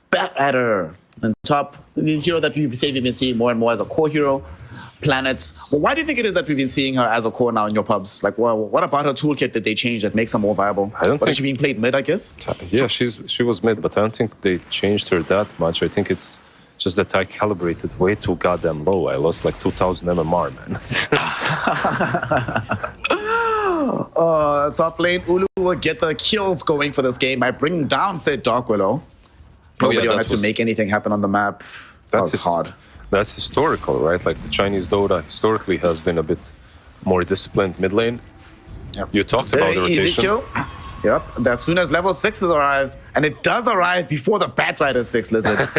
Batter and top, the hero that we've been seeing more and more as a core hero. Planets. Well, why do you think it is that we've been seeing her as a core now in your pubs? Like, well, what about her toolkit that they changed that makes her more viable? I don't think she being played mid, I guess. Yeah, she was mid, but I don't think they changed her that much. I think it's just that I calibrated way too goddamn low. I lost like 2,000 MMR, man. Top lane, Ulu will get the kills going for this game by bringing down said Dark Willow. Nobody wanted to make anything happen on the map. That's hard. That's historical, right? Like the Chinese Dota historically has been a bit more disciplined mid lane. Yep. You talked about the rotation. Easy kill. Yep. As soon as level 6 arrives, and it does arrive before the Batrider 6 lizard.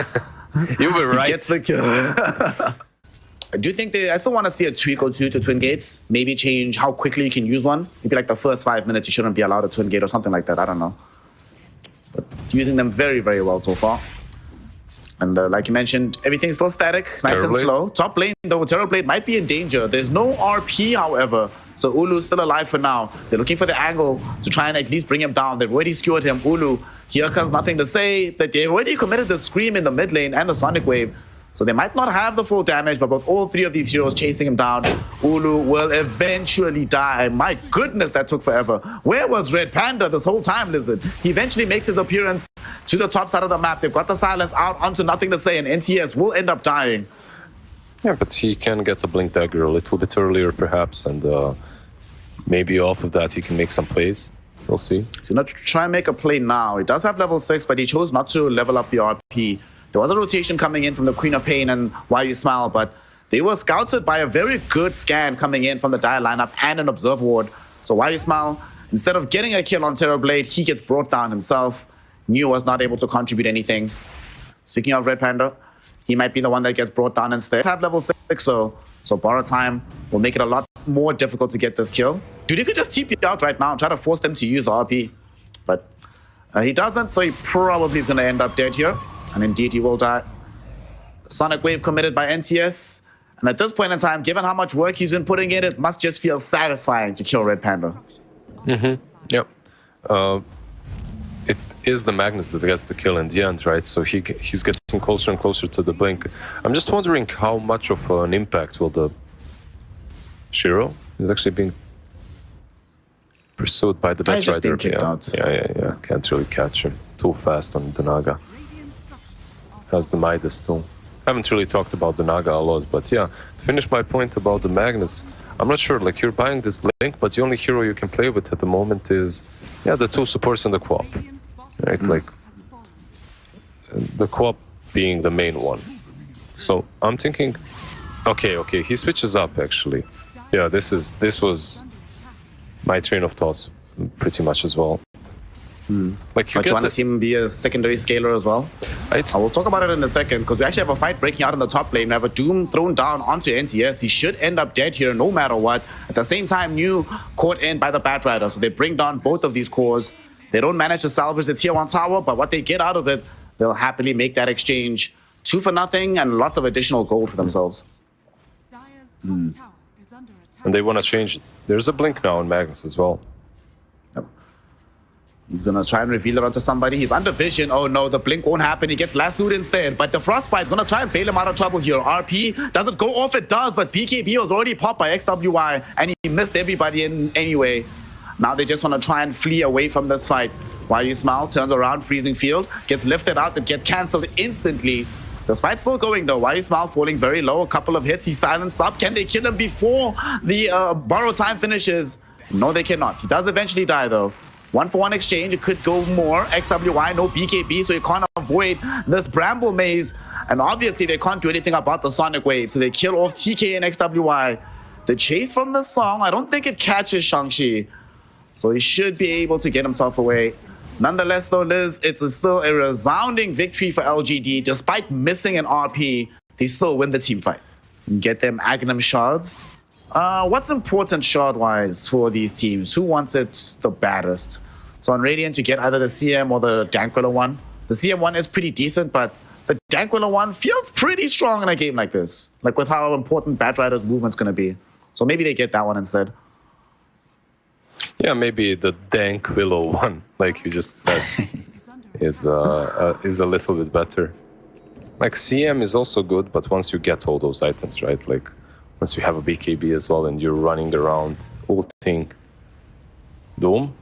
You were right. He gets the kill. I do think I still want to see a tweak or two to Twin Gates. Maybe change how quickly you can use one. Maybe like the first 5 minutes you shouldn't be allowed a Twin Gate or something like that. I don't know. But using them very, very well so far. And like you mentioned, everything's still static, nice and slow. Top lane, though, Terrorblade might be in danger. There's no RP, however. So Ulu's still alive for now. They're looking for the angle to try and at least bring him down. They've already skewered him. Ulu, here comes nothing to say. That they already committed the Scream in the mid lane and the Sonic Wave. So they might not have the full damage, but with all 3 of these heroes chasing him down, Ulu will eventually die. My goodness, that took forever. Where was Red Panda this whole time, Lizard? He eventually makes his appearance to the top side of the map. They've got the silence out onto nothing to say, and NTS will end up dying. Yeah, but he can get a Blink Dagger a little bit earlier, perhaps, and maybe off of that he can make some plays. We'll see. So not try and make a play now. He does have level 6, but he chose not to level up the RP. There was a rotation coming in from the Queen of Pain and Why You Smile, but they were scouted by a very good scan coming in from the Dire lineup and an Observe Ward. So Why You Smile, instead of getting a kill on Terrorblade, he gets brought down himself. New was not able to contribute anything. Speaking of Red Panda, he might be the one that gets brought down instead. Have level 6 though, so borrow time will make it a lot more difficult to get this kill. Dude, he could just TP out right now and try to force them to use the RP. But he doesn't, so he probably is going to end up dead here. And indeed, he will die. Sonic Wave committed by NTS. And at this point in time, given how much work he's been putting in, it must just feel satisfying to kill Red Panda. Yep. It is the Magnus that gets the kill in the end, right? So he's getting closer and closer to the Blink. I'm just wondering how much of an impact will the Shiro is actually being pursued by the Batrider. Yeah. Can't really catch him. Too fast on the Naga. Has the Midas too. Haven't really talked about the Naga a lot, but yeah, to finish my point about the Magnus, I'm not sure, like you're buying this Blink, but the only hero you can play with at the moment is, the 2 supports and the co-op, right? Like, the co-op being the main one. So I'm thinking, okay, he switches up actually. Yeah, this was my train of thoughts pretty much as well. Like you want to see him be a secondary scaler as well? I will talk about it in a second, because we actually have a fight breaking out in the top lane. We have a Doom thrown down onto NTS. He should end up dead here no matter what. At the same time, New caught in by the Batrider, so they bring down both of these cores. They don't manage to salvage the tier 1 tower, but what they get out of it, they'll happily make that exchange. 2 for nothing and lots of additional gold for themselves. And they want to change it. There's a Blink now in Magnus as well. He's going to try and reveal it onto somebody. He's under vision. Oh no, the Blink won't happen. He gets lassoed instead. But the Frostbite's going to try and bail him out of trouble here. RP, does it go off? It does, but BKB was already popped by XWI, and he missed everybody in anyway. Now they just want to try and flee away from this fight. Why You Smile turns around, freezing field, gets lifted out and gets cancelled instantly. This fight's still going though. Why You Smile falling very low. A couple of hits. He's silenced up. Can they kill him before the borrow time finishes? No, they cannot. He does eventually die though. 1-for-1 exchange, it could go more. XWI, no BKB, so you can't avoid this Bramble Maze. And obviously, they can't do anything about the Sonic Wave, so they kill off TK and XWI. The chase from the song, I don't think it catches Shang-Chi. So he should be able to get himself away. Nonetheless, though, Liz, it's still a resounding victory for LGD. Despite missing an RP, they still win the team fight. Get them Aghanim shards. What's important shard-wise for these teams? Who wants it the baddest? So on Radiant, you get either the CM or the Danquilla one. The CM one is pretty decent, but the Danquilla one feels pretty strong in a game like this. Like with how important Batrider's movement's going to be. So maybe they get that one instead. Yeah, maybe the Dank Willow one, like you just said. is a little bit better. Like CM is also good, but once you get all those items, right? Like once you have a BKB as well and you're running around ulting. Doom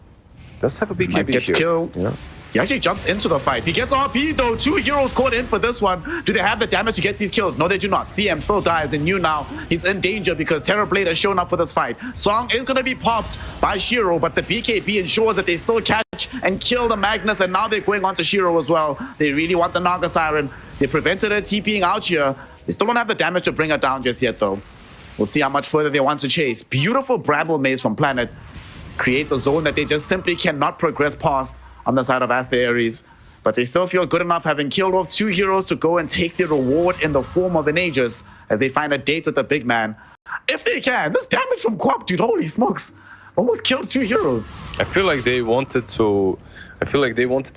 does have a BKB Might get here. killed. Yeah. He actually jumps into the fight. He gets RP though. 2 heroes caught in for this one. Do they have the damage to get these kills? No, they do not. CM still dies, and you now, he's in danger because Terrorblade has shown up for this fight. Song is going to be popped by Shiro, but the BKB ensures that they still catch and kill the Magnus, and now they're going on to Shiro as well. They really want the Naga Siren. They prevented her TPing out here. They still don't have the damage to bring her down just yet though. We'll see how much further they want to chase. Beautiful Bramble Maze from Planet creates a zone that they just simply cannot progress past on the side of Aster.Arise. But they still feel good enough having killed off 2 heroes to go and take the reward in the form of an Aegis as they find a date with the big man. If they can. This damage from Quap, dude, holy smokes. Almost killed 2 heroes. I feel like they wanted to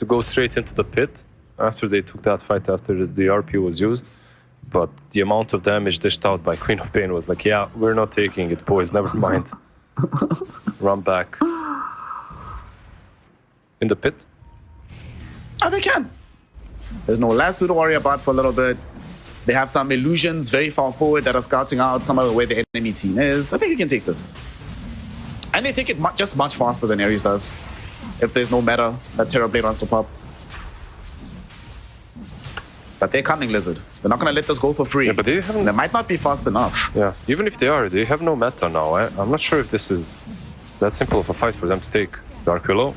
go straight into the pit after they took that fight after the RP was used. But the amount of damage dished out by Queen of Pain was like, yeah, we're not taking it, boys, never mind. Run back. In the pit? Oh, they can. There's no Lasso to worry about for a little bit. They have some illusions very far forward that are scouting out some of the way the enemy team is. I think you can take this. And they take it just much faster than Ares does. If there's no meta that Terrorblade wants to pop. But they're coming, Lizard. They're not going to let this go for free. Yeah, but they might not be fast enough. Yeah, even if they are, they have no meta now. I'm not sure if this is that simple of a fight for them to take. Dark Willow.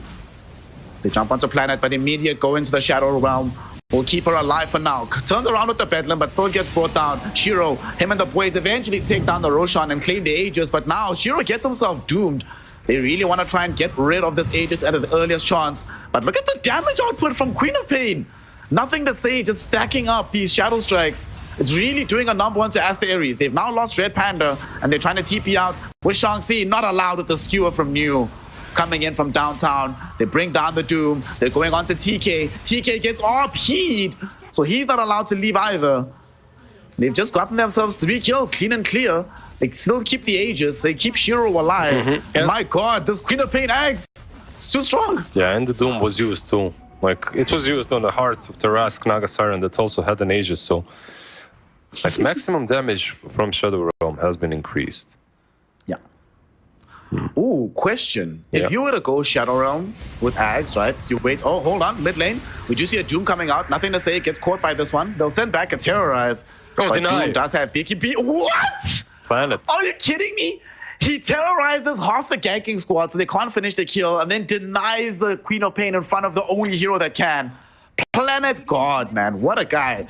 They jump onto Planet, but immediate go into the Shadow Realm. Will keep her alive for now. Turns around with the Bedlam, but still gets brought down. Shiro, him and the boys eventually take down the Roshan and claim the Aegis, but now Shiro gets himself doomed. They really want to try and get rid of this Aegis at the earliest chance. But look at the damage output from Queen of Pain. Nothing to say, just stacking up these Shadow Strikes. It's really doing a number 1 to Aster.Arise. They've now lost Red Panda, and they're trying to TP out with Shang-Chi, not allowed with the skewer from New. Coming in from downtown, they bring down the Doom. They're going on to TK. TK gets RP'd, so he's not allowed to leave either. They've just gotten themselves 3 kills, clean and clear. They still keep the Aegis. They keep Shiro alive. Yeah. My God, this Queen of Pain Axe, it's too strong. Yeah, and the Doom was used too. Like, it was used on the heart of Tarask Naga Siren that also had an Aegis, so like maximum damage from Shadow Realm has been increased. Yeah. Ooh, question. If you were to go Shadow Realm with Ags, right? So you wait. Oh, hold on. Mid lane. We do see a Doom coming out. Nothing to say. Gets caught by this one. They'll send back a Terror.Arise. Oh, but deny. Doom does have BKB. What? Planet. Are you kidding me? He terrorizes half the ganking squad so they can't finish the kill and then denies the Queen of Pain in front of the only hero that can. Planet God, man. What a guy.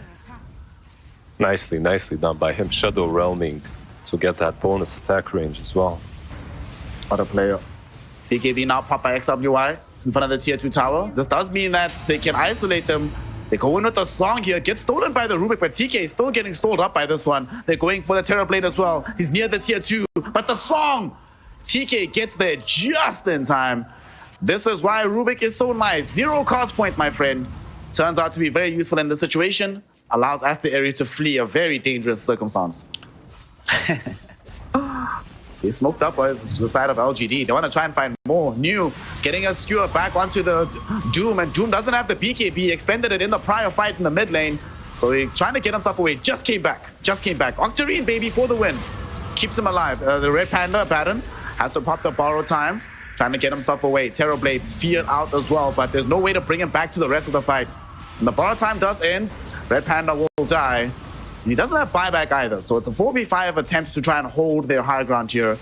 Nicely done by him. Shadow Realming to get that bonus attack range as well. What a player. BKB now pop by XWI in front of the tier 2 tower. This does mean that they can isolate them. They go in with the Song here, get stolen by the Rubik, but TK is still getting stalled up by this one. They're going for the Terrorblade as well. He's near the tier 2, but the Song! TK gets there just in time. This is why Rubik is so nice. 0 cost point, my friend. Turns out to be very useful in this situation. Allows Aster.Arise to flee a very dangerous circumstance. They smoked up on the side of LGD. They want to try and find more. New getting a skewer back onto the Doom, and Doom doesn't have the BKB. Expended it in the prior fight in the mid lane. So he's trying to get himself away. Just came back. Octarine, baby, for the win. Keeps him alive. The Red Panda pattern has to pop the borrow time. Trying to get himself away. Terrorblade's feared out as well, but there's no way to bring him back to the rest of the fight. And the borrow time does end. Red Panda will die. He doesn't have buyback either, so it's a 4v5 attempts to try and hold their high ground here.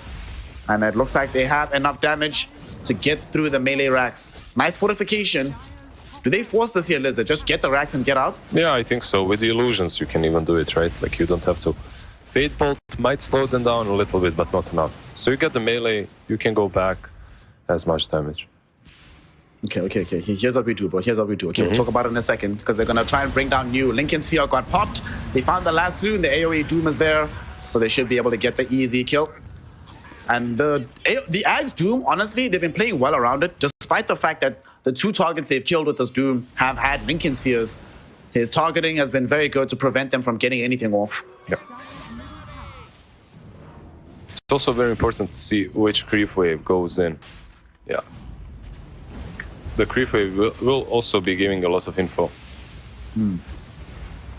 And it looks like they have enough damage to get through the melee racks. Nice fortification. Do they force this here, Lizard? Just get the racks and get out? Yeah, I think so. With the illusions, you can even do it, right? Like, you don't have to. Fade Bolt might slow them down a little bit, but not enough. So you get the melee, you can go back as much damage. Okay. Here's what we do, bro. Okay, we'll talk about it in a second because they're going to try and bring down New. Lincoln Sphere got popped. They found the last Soon. The AoE Doom is there, so they should be able to get the easy kill. And the Ags Doom, honestly, they've been playing well around it, despite the fact that the 2 targets they've killed with this Doom have had Lincoln Spheres. His targeting has been very good to prevent them from getting anything off. Yep. It's also very important to see which creep wave goes in. Yeah. the creep wave will also be giving a lot of info.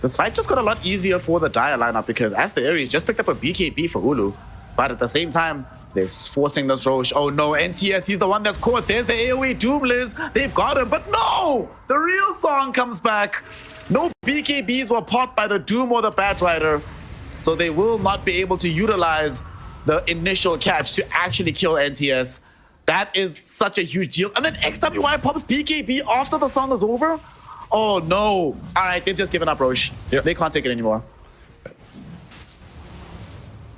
This fight just got a lot easier for the Dire lineup because Aster.Arise just picked up a BKB for Ulu. But at the same time, they're forcing this Roche. Oh no, NTS, he's the one that's caught. There's the AoE Doom Liz. They've got him, but no! The real song comes back. No BKBs were popped by the Doom or the Batrider. So they will not be able to utilize the initial catch to actually kill NTS. That is such a huge deal. And then XWY pops BKB after the song is over? Oh no. All right, they've just given up, Roche. Yep. They can't take it anymore. It's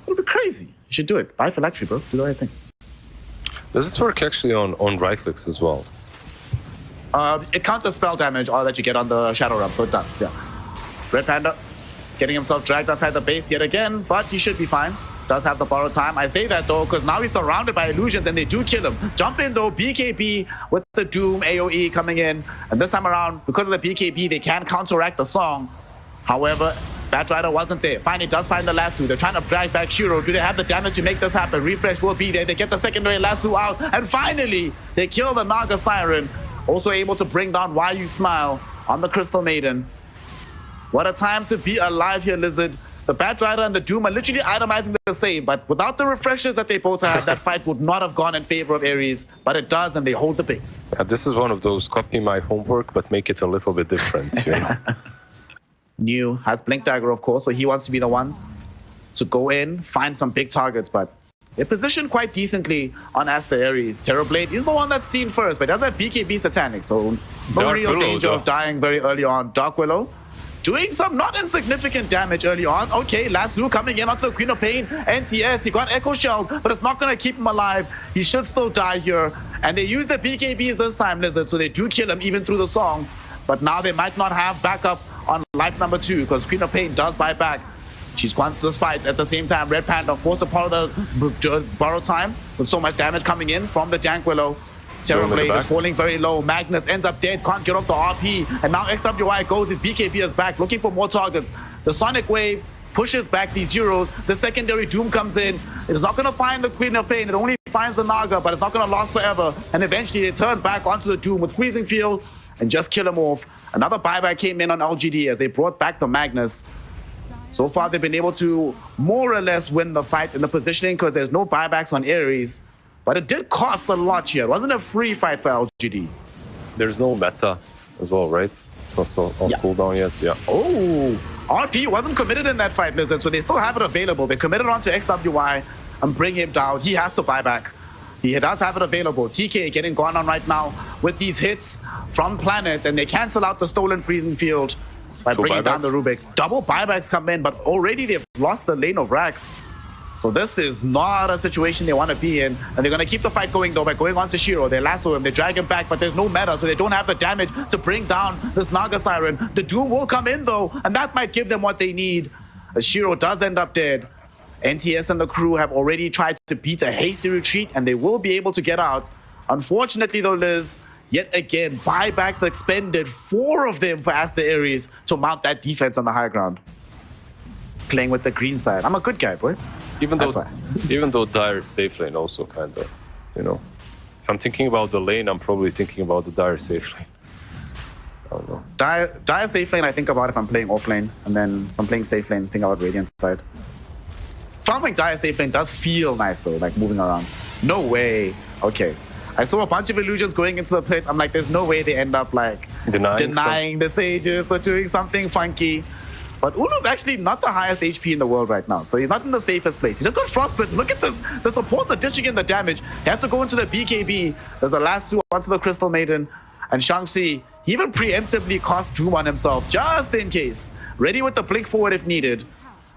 a little bit crazy. You should do it. Buy Phylactery, bro. Do the right thing. Does it work actually on right clicks as well? It counts as spell damage that you get on the Shadow Realm, so it does, yeah. Red Panda getting himself dragged outside the base yet again, but he should be fine. Does have the borrow time. I say that though, because now he's surrounded by illusions and they do kill him. Jump in though, BKB with the Doom AoE coming in. And this time around, because of the BKB, they can counteract the song. However, Batrider wasn't there. Finally does find the Lasso. They're trying to drag back Shiro. Do they have the damage to make this happen? Refresh will be there. They get the secondary Lasso out. And finally, they kill the Naga Siren. Also able to bring down Why You Smile on the Crystal Maiden. What a time to be alive here, Lizard. The Batrider and the Doom are literally itemizing the same, but without the refreshers that they both have, that fight would not have gone in favor of Ares, but it does, and they hold the base. Yeah, this is one of those copy my homework, but make it a little bit different, you know. New has Blink Dagger, of course, so he wants to be the one to go in, find some big targets, but they're positioned quite decently on Aster.Arise. Terrorblade is the one that's seen first, but does have BKB Satanic, so no Dark real Willow, danger of dying very early on. Dark Willow doing some not insignificant damage early on. Okay, Lasso coming in onto the Queen of Pain. NTS, he got Echo Shell, but it's not going to keep him alive. He should still die here. And they use the BKBs this time, Lizard, so they do kill him even through the song. But now they might not have backup on life number 2 because Queen of Pain does buy back. She's wants this fight. At the same time, Red Panda forced a part of the borrow time with so much damage coming in from the Jank Willow. Terrorblade is falling very low. Magnus ends up dead, can't get off the RP. And now XWY goes, his BKB is back, looking for more targets. The Sonic Wave pushes back these zeros. The secondary Doom comes in. It's not going to find the Queen of Pain. It only finds the Naga, but it's not going to last forever. And eventually they turn back onto the Doom with Freezing Field and just kill him off. Another buyback came in on LGD as they brought back the Magnus. So far, they've been able to more or less win the fight in the positioning because there's no buybacks on Ares. But it did cost a lot here. It wasn't a free fight for LGD. There's no meta as well, right? It's not on cooldown yet, yeah. Oh, RP wasn't committed in that fight, Lizard, so they still have it available. They committed onto XWY and bring him down. He has to buy back. He does have it available. TK getting gone on right now with these hits from Planet, and they cancel out the stolen Freezing Field by bringing down the Rubik. Double buybacks come in, but already they've lost the lane of Rax. So this is not a situation they want to be in. And they're going to keep the fight going, though, by going on to Shiro. They lasso him, they drag him back, but there's no meta, so they don't have the damage to bring down this Naga Siren. The Doom will come in, though, and that might give them what they need. As Shiro does end up dead. NTS and the crew have already tried to beat a hasty retreat, and they will be able to get out. Unfortunately, though, Liz, yet again, buybacks expended, 4 of them for Aster.Arise to mount that defense on the high ground. Playing with the green side. I'm a good guy, boy. Even though Dire safe lane also kind of, you know. If I'm thinking about the lane, I'm probably thinking about the Dire safe lane. I don't know. Dire safe lane, I think about if I'm playing off lane. And then if I'm playing safe lane, think about Radiant side. Farming Dire safe lane does feel nice though, like moving around. No way. Okay. I saw a bunch of illusions going into the pit. I'm like, there's no way they end up like denying the sages or doing something funky. But Ulu's actually not the highest HP in the world right now, so he's not in the safest place. He just got frostbitten. Look at this. The supports are dishing in the damage. He has to go into the BKB. There's a lasso onto the Crystal Maiden. And Shang-Chi, he even preemptively cast Doom on himself, just in case. Ready with the blink forward if needed.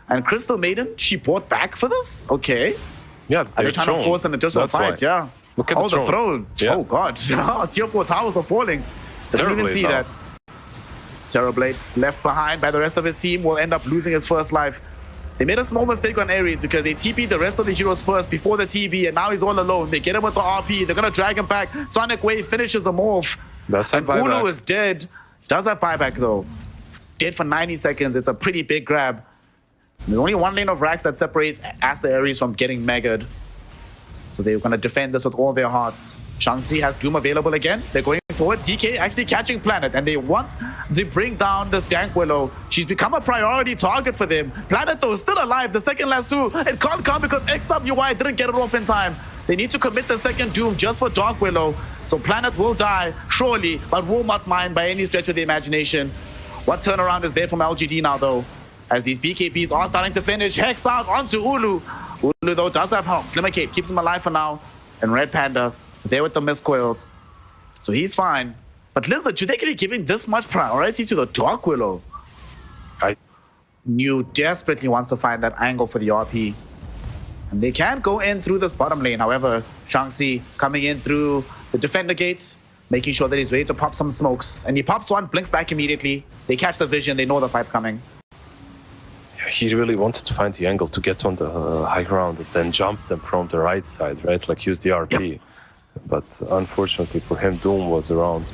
And Crystal Maiden, she bought back for this? Okay. Yeah, they're trying to force an additional fight, yeah. Look at the throne. Yeah. Oh, God. Tier 4 towers are falling. Didn't even see that. Terrorblade left behind by the rest of his team will end up losing his first life. They made a small mistake on Ares because they TP'd the rest of the heroes first before the TB, and now he's all alone. They get him with the RP. They're going to drag him back. Sonic Wave finishes him off. And Ulu is dead. Does have buyback, though. Dead for 90 seconds. It's a pretty big grab. There's only one lane of Rax that separates Aster.Arise from getting megaed. So they're going to defend this with all their hearts. Shang-Chi has Doom available again. They're going forward. TK actually catching Planet, and they want to bring down this Dank Willow. She's become a priority target for them. Planet, though, is still alive. The second lasso, it can't come because XWY didn't get it off in time. They need to commit the second Doom just for Dark Willow. So Planet will die, surely, but will not mind by any stretch of the imagination. What turnaround is there from LGD now, though? As these BKBs are starting to finish. Hex out onto Ulu. Ulu, though, does have help. Glimmer Cape keeps him alive for now. And Red Panda, there with the mist coils. So he's fine. But Lizard, should they be giving this much priority to the Dark Willow? New desperately wants to find that angle for the RP. And they can go in through this bottom lane. However, Shang-Chi coming in through the defender gates, making sure that he's ready to pop some smokes. And he pops one, blinks back immediately. They catch the vision, they know the fight's coming. Yeah, he really wanted to find the angle to get on the high ground and then jump them from the right side, right? Like use the RP. Yep. But unfortunately for him, Doom was around.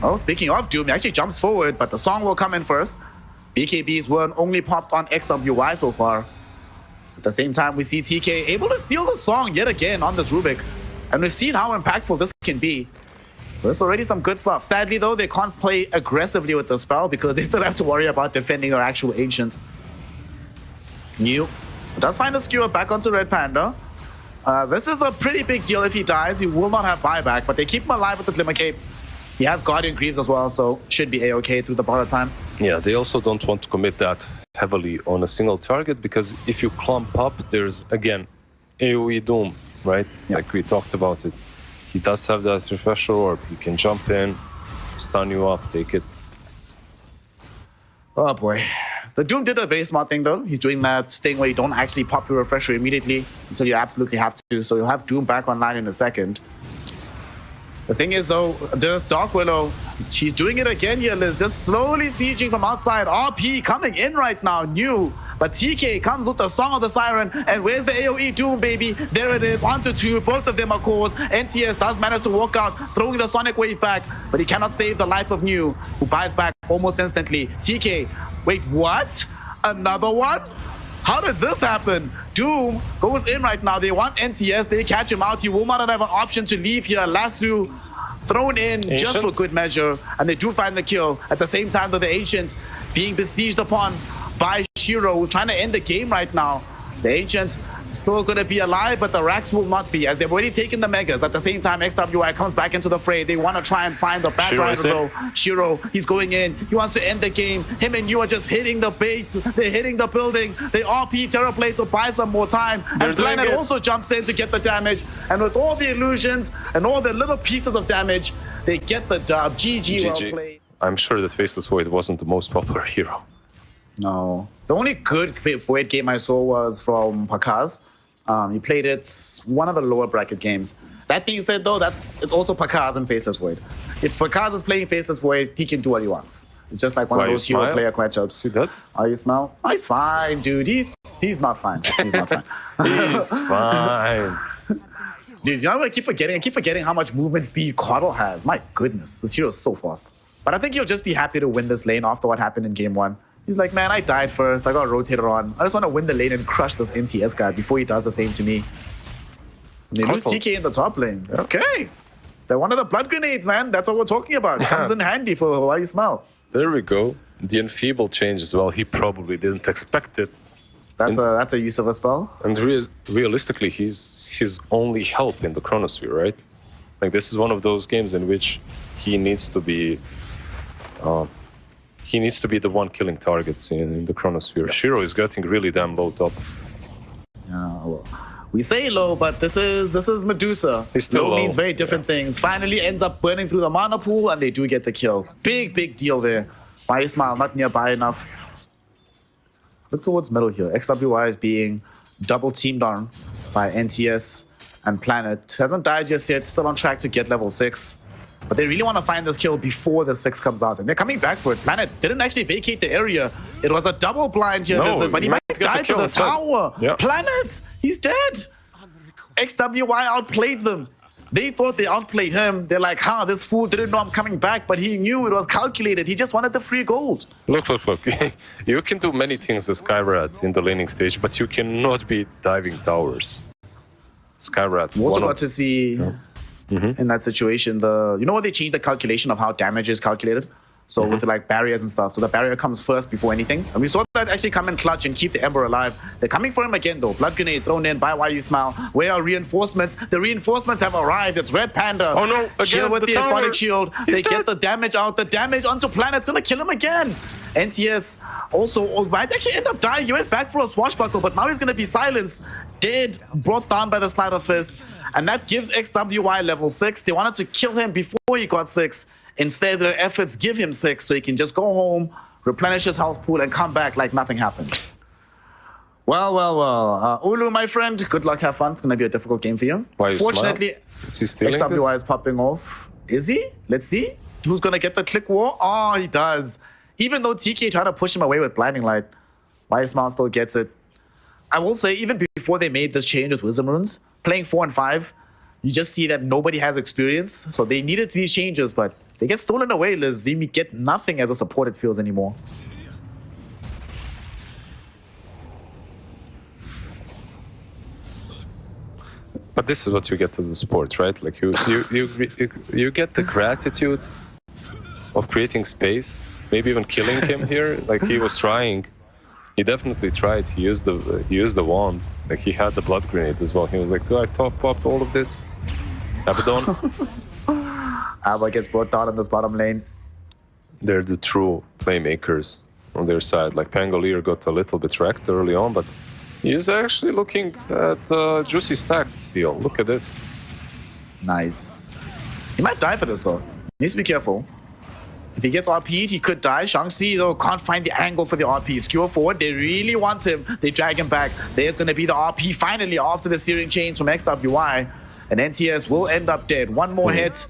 Well, speaking of Doom, he actually jumps forward, but the song will come in first. BKBs were only popped on XWY so far. At the same time, we see TK able to steal the song yet again on this Rubik. And we've seen how impactful this can be. So it's already some good stuff. Sadly, though, they can't play aggressively with the spell because they still have to worry about defending their actual Ancients. New does find a skewer back onto Red Panda. This is a pretty big deal. If he dies, he will not have buyback, but they keep him alive with the Glimmer Cape. He has Guardian Greaves as well, so should be a-okay through the border time. Yeah, they also don't want to commit that heavily on a single target, because if you clump up, there's, again, AoE Doom, right? Yep. Like we talked about it. He does have that refresher orb. He can jump in, stun you up, take it. Oh boy. The Doom did a very smart thing, though. He's doing that thing where you don't actually pop your refresher immediately until you absolutely have to. So you'll have Doom back online in a second. The thing is, though, this Dark Willow, she's doing it again here, Liz. Just slowly sieging from outside. RP coming in right now, new. But TK comes with the Song of the Siren. And where's the AoE Doom, baby? There it is, onto two. Both of them are cores. NTS does manage to walk out, throwing the Sonic Wave back. But he cannot save the life of New, who buys back almost instantly. TK, wait, what? Another one? How did this happen? Doom goes in right now. They want NTS. They catch him out. He will not have an option to leave here. Lasso thrown in just for good measure. And they do find the kill. At the same time, though, the Ancients being besieged upon by Shiro, who's trying to end the game right now. The Ancients still going to be alive, but the Racks will not be, as they've already taken the Megas. At the same time, XWI comes back into the fray. They want to try and find the background though. Shiro, he's going in. He wants to end the game. Him and you are just hitting the baits. They're hitting the building. They RP Terrorplay to buy some more time. And Planet also jumps in to get the damage. And with all the illusions and all the little pieces of damage, they get the dub. GG, well played. I'm sure that Faceless Void wasn't the most popular hero. No. The only good Void game I saw was from Pakaz. He played it, one of the lower bracket games. That being said, though, it's also Pakaz and Faceless Void. If Pakaz is playing Faceless Void, he can do what he wants. It's just like one of those hero player matchups. See that? Oh, you smile? Oh, he's fine, dude. He's not fine. He's not fine. He's fine. Dude, you know what I keep forgetting? I keep forgetting how much movement speed Coddle has. My goodness, this hero is so fast. But I think he'll just be happy to win this lane after what happened in game one. He's like, man, I died first. I got rotated on. I just want to win the lane and crush this NTS guy before he does the same to me. And they lose TK in the top lane. Yeah. Okay. They're one of the blood grenades, man. That's what we're talking about. Yeah. Comes in handy for why you smell. There we go. The Enfeeble change as well. He probably didn't expect it. That's a use of a spell. And realistically, he's his only help in the Chronosphere, right? Like, this is one of those games in which he needs to be... he needs to be the one killing targets in the Chronosphere. Shiro is getting really damn low top. Yeah, well, we say low, but this is Medusa. He's still low means very different things. Finally ends up burning through the mana pool, and they do get the kill. Big deal there. Why Ismail not nearby enough. Look towards middle here. XWI is being double teamed on by NTS and Planet. Hasn't died just yet. Still on track to get level 6. But they really want to find this kill before the 6 comes out. And they're coming back for it. Planet didn't actually vacate the area. It was a double blind here, but he might die to the tower. Yep. Planet, he's dead. XWI outplayed them. They thought they outplayed him. They're like, this fool didn't know I'm coming back, but he knew it was calculated. He just wanted the free gold. Look. You can do many things as Skyrat in the laning stage, but you cannot be diving towers. Skyrat. We also got to see in that situation. You know what, they changed the calculation of how damage is calculated. So with like barriers and stuff. So the barrier comes first before anything. And we saw that actually come in clutch and keep the Ember alive. They're coming for him again though. Blood grenade thrown in by YU Smile. Where are reinforcements? The reinforcements have arrived. It's Red Panda. Oh no, again, Shield with the aquatic shield. They get the damage out. The damage onto Planet's gonna kill him again. NTS also might actually end up dying. He went back for a swashbuckle, but now he's gonna be silenced. Dead, brought down by the Slider Fist. And that gives XWY level 6. They wanted to kill him before he got 6. Instead, their efforts give him 6, so he can just go home, replenish his health pool, and come back like nothing happened. Well. Ulu, my friend, good luck, have fun. It's going to be a difficult game for you. Why Fortunately, is he stealing XWY this? is popping off. Is he? Let's see. Who's going to get the click war? Oh, he does. Even though TK tried to push him away with Blinding Light, YSmile still gets it. I will say, even before they made this change with Wisdom Runes, playing 4 and 5, you just see that nobody has experience. So they needed these changes, but they get stolen away, Liz. They get nothing as a support, it feels, anymore. But this is what you get as a sport, right? Like you get the gratitude of creating space, maybe even killing him here. Like he was trying. He definitely tried. He used the wand. Like he had the blood grenade as well. He was like, do I top up all of this? Abaddon. Abba gets brought down in this bottom lane. They're the true playmakers on their side. Like Pangolier got a little bit wrecked early on, but he's actually looking at juicy stack still. Look at this. Nice. He might die for this though. Needs to be careful. If he gets RP'd, he could die. Shang-Chi, though, can't find the angle for the RP. Skewer forward, they really want him. They drag him back. There's going to be the RP finally after the searing chains from XWY. And NTS will end up dead. One more hit.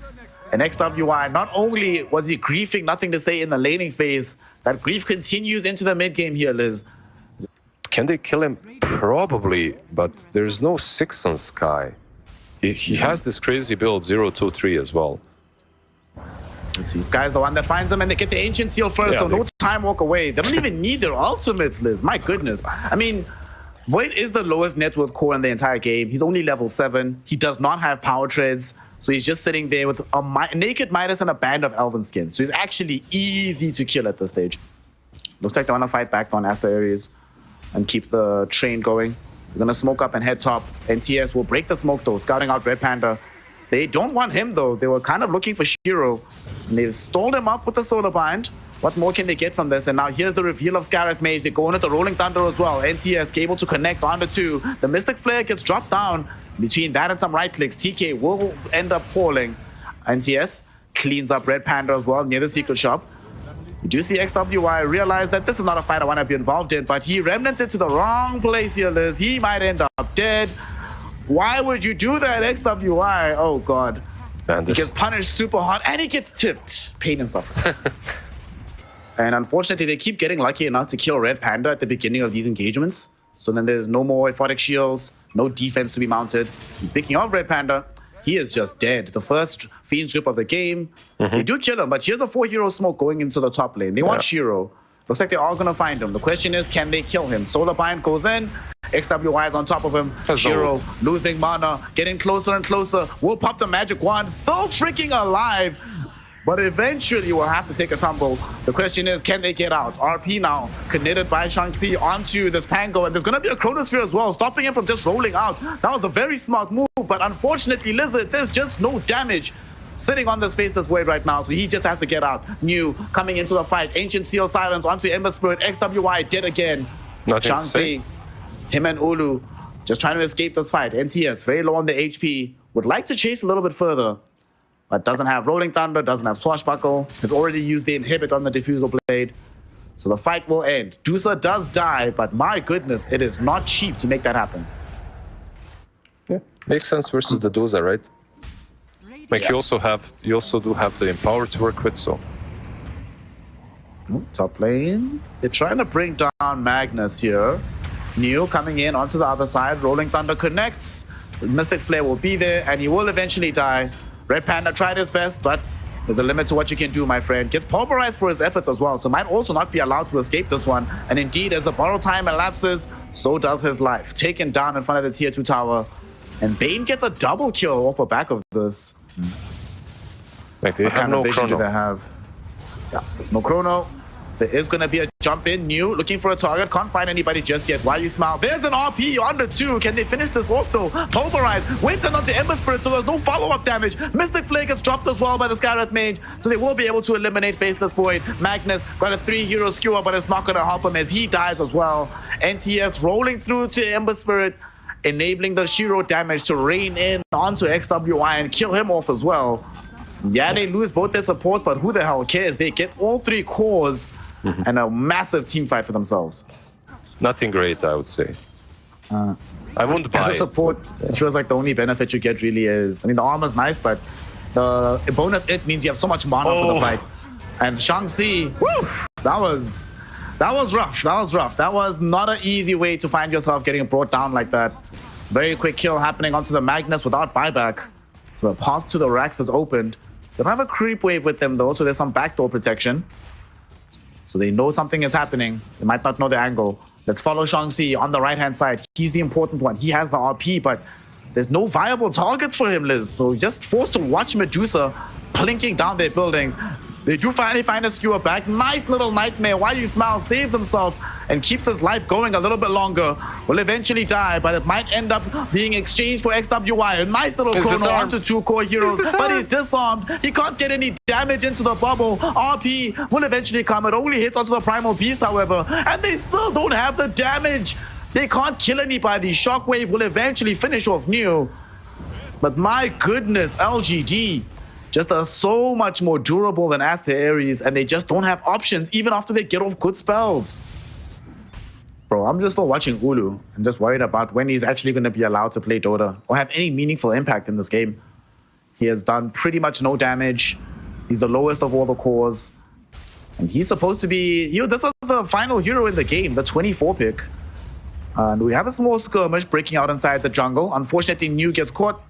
And XWY, not only was he griefing, nothing to say in the laning phase, that grief continues into the mid game here, Liz. Can they kill him? Probably, but there's no 6 on Sky. He has this crazy build 0-2-3 as well. Let's see, Sky's the one that finds them, and they get the Ancient Seal first, so no time walk away. They don't even need their ultimates, Liz. My goodness. I mean, Void is the lowest net worth core in the entire game. He's only level 7. He does not have power treads, so he's just sitting there with a naked Midas and a band of Elven skin. So he's actually easy to kill at this stage. Looks like they want to fight back on Aster.Arise and keep the train going. They're going to smoke up and head top. NTS will break the smoke, though, scouting out Red Panda. They don't want him, though. They were kind of looking for Shiro. And they've stalled him up with the Solar Bind. What more can they get from this? And now here's the reveal of Scarlet Mage. They go in at the Rolling Thunder as well. NCS able to connect on the 2. The Mystic Flare gets dropped down. Between that and some right clicks, TK will end up falling. NCS cleans up Red Panda as well near the secret shop. You do see XWY realize that this is not a fight I want to be involved in, but he remnants it to the wrong place here, Liz. He might end up dead. Why would you do that, XWY? Oh, God. And he gets punished super hard, and he gets tipped. Pain and suffering. And unfortunately, they keep getting lucky enough to kill Red Panda at the beginning of these engagements. So then there's no more Aphotic Shields, no defense to be mounted. And speaking of Red Panda, he is just dead. The first Fiend's Grip of the game. They do kill him, but here's a 4-hero smoke going into the top lane. They want Shiro. Looks like they're all going to find him. The question is, can they kill him? Solar Bind goes in. XWY is on top of him. Shiro losing mana, getting closer and closer. Will pop the magic wand, still freaking alive. But eventually will have to take a tumble. The question is, can they get out? RP now, connected by Shang-Chi onto this Pango. And there's going to be a Chronosphere as well, stopping him from just rolling out. That was a very smart move. But unfortunately, Lizard, there's just no damage sitting on this Faceless Void right now, so he just has to get out. New coming into the fight. Ancient Seal silence onto Ember Spirit. XWY dead again. Shang-Chi, him and Ulu just trying to escape this fight. NCS very low on the HP. Would like to chase a little bit further, but doesn't have Rolling Thunder, doesn't have Swashbuckle. Has already used the Inhibit on the Diffusal Blade. So the fight will end. Dusa does die, but my goodness, it is not cheap to make that happen. Yeah, makes sense versus the Dusa, right? Like you also do have the Empower to work with, so. Top lane. They're trying to bring down Magnus here. Neo coming in onto the other side. Rolling Thunder connects. The Mystic Flare will be there, and he will eventually die. Red Panda tried his best, but there's a limit to what you can do, my friend. Gets pulverized for his efforts as well, so might also not be allowed to escape this one. And indeed, as the borrow time elapses, so does his life. Taken down in front of the tier 2 tower. And Bane gets a double kill off the back of this. Like they What have kind no of vision do chrono. they have? Yeah, there's no chrono. There is going to be a jump in. New looking for a target. Can't find anybody just yet. Why you smile? There's an RP on the 2. Can they finish this off though? Pulverize. Waits onto Ember Spirit, so there's no follow-up damage. Mystic Flare gets dropped as well by the Skywrath mage, so they will be able to eliminate Faceless Void. Magnus got a 3-hero skewer, but it's not going to help him as he dies as well. NTS rolling through to Ember Spirit, enabling the Shiro damage to rain in onto XWI and kill him off as well. Yeah, they lose both their supports, but who the hell cares? They get all 3 cores and a massive team fight for themselves. Nothing great, I would say. I wouldn't buy As a it. support, it feels like the only benefit you get really is, I mean, the armor's nice, but the bonus it means you have so much mana for the fight. And Shang-Chi, woo, that was rough. That was rough. That was not an easy way to find yourself getting brought down like that. Very quick kill happening onto the Magnus without buyback. So the path to the racks is opened. They don't have a creep wave with them though, so there's some backdoor protection. So they know something is happening. They might not know the angle. Let's follow Shang-Chi on the right-hand side. He's the important one. He has the RP, but there's no viable targets for him, Liz. So just forced to watch Medusa plinking down their buildings. They do finally find a skewer back. Nice little nightmare. Why you smile saves himself and keeps his life going a little bit longer. Will eventually die, but it might end up being exchanged for XWI. A nice little chrono onto 2 core heroes, but he's disarmed. He can't get any damage into the bubble. RP will eventually come. It only hits onto the Primal Beast, however, and they still don't have the damage. They can't kill anybody. Shockwave will eventually finish off New. But my goodness, LGD just are so much more durable than Aster.Arise, and they just don't have options even after they get off good spells. Bro, I'm just still watching Ulu. I'm just worried about when he's actually going to be allowed to play Dota or have any meaningful impact in this game. He has done pretty much no damage. He's the lowest of all the cores. And he's supposed to be, this was the final hero in the game, the 24 pick. And we have a small skirmish breaking out inside the jungle. Unfortunately, New gets caught.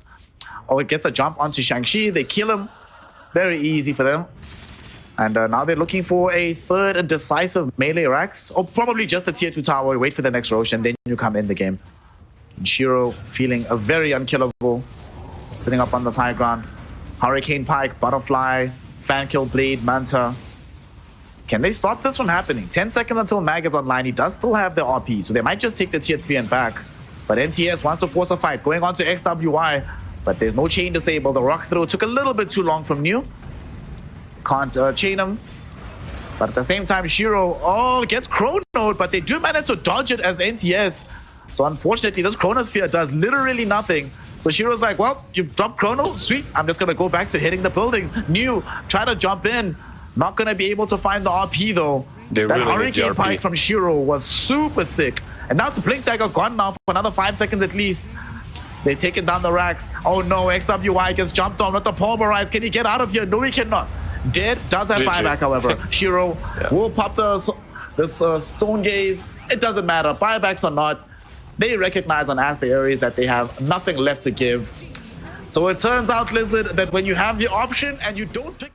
Or it gets a jump onto Shang-Chi. They kill him. Very easy for them. And now they're looking for a third and decisive melee Rax. Or probably just a tier 2 tower. Wait for the next Rosh, and then you come in the game. And Shiro feeling very unkillable. Sitting up on this high ground. Hurricane Pike, Butterfly, Fankill Blade, Manta. Can they stop this from happening? 10 seconds until Mag is online. He does still have the RP, so they might just take the tier 3 and back. But NTS wants to force a fight. Going on to XWI. But there's no chain disable. The rock throw took a little bit too long from New. Can't chain him. But at the same time, Shiro, gets chronoed, but they do manage to dodge it as NTS. So unfortunately, this chronosphere does literally nothing. So Shiro's like, well, you've dropped chrono, sweet. I'm just gonna go back to hitting the buildings. New, try to jump in. Not gonna be able to find the RP though. That really Hurricane Pike from Shiro was super sick. And now it's Blink Dagger gone now for another 5 seconds at least. They're taking down the racks. Oh no, XWI gets jumped on with the Pulverize. Can he get out of here? No, he cannot. Dead, does have buyback, however. Shiro will pop this Stone Gaze. It doesn't matter, buybacks or not. They recognize on Aster.Arise that they have nothing left to give. So it turns out, Lizard, that when you have the option and you don't pick